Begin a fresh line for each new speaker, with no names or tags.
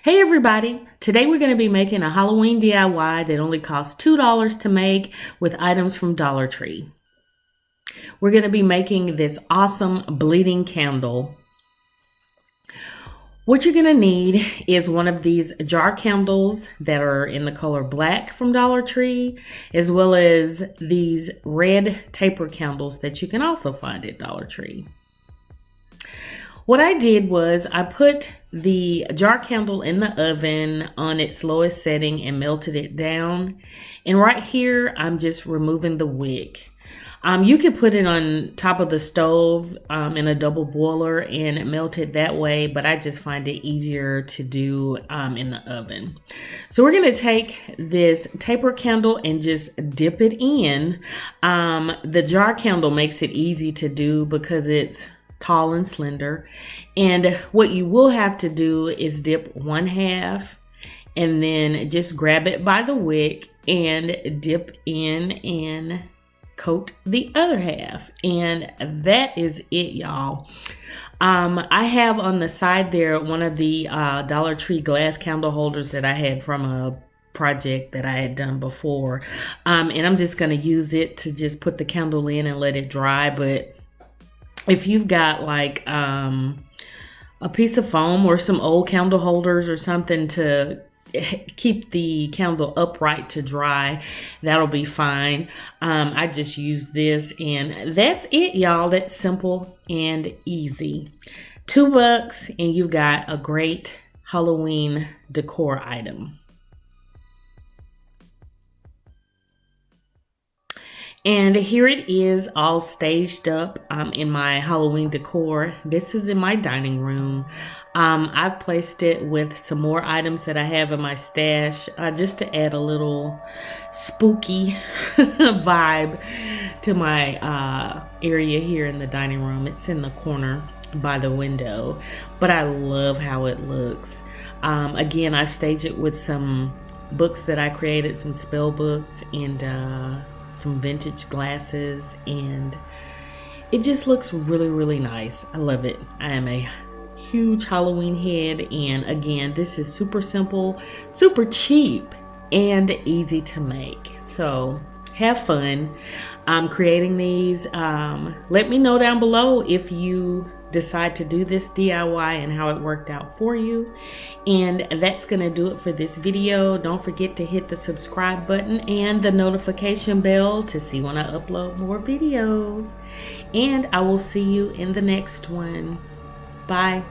Hey everybody! Today we're going to be making a Halloween DIY that only costs $2 to make with items from Dollar Tree. We're going to be making this awesome bleeding candle. What you're going to need is one of these jar candles that are in the color black from Dollar Tree, as well as these red taper candles that you can also find at Dollar Tree. What I did was I put the jar candle in the oven on its lowest setting and melted it down. And right here, I'm just removing the wick. You could put it on top of the stove in a double boiler and melt it that way, but I just find it easier to do in the oven. So we're going to take this taper candle and just dip it in. The jar candle makes it easy to do because it's tall and slender, and what you will have to do is dip one half and then just grab it by the wick and dip in and coat the other half, and that is it, y'all. I have on the side there one of the Dollar Tree glass candle holders that I had from a project that I had done before, and I'm just going to use it to just put the candle in and let it dry. But if you've got like a piece of foam or some old candle holders or something to keep the candle upright to dry, that'll be fine. I just use this, and that's it, y'all. That's simple and easy. $2 and you've got a great Halloween decor item. And here it is, all staged up in my Halloween decor. This is in my dining room. I've placed it with some more items that I have in my stash just to add a little spooky vibe to my area here in the dining room. It's in the corner by the window, but I love how it looks. Again, I staged it with some books that I created, some spell books, and some vintage glasses, and it just looks really nice. I love it. I am a huge Halloween head, and again, this is super simple, super cheap, and easy to make. So have fun creating these. Let me know down below if you decide to do this DIY and how it worked out for you. And that's gonna do it for this video. Don't forget to hit the subscribe button and the notification bell to see when I upload more videos, and I will see you in the next one. Bye.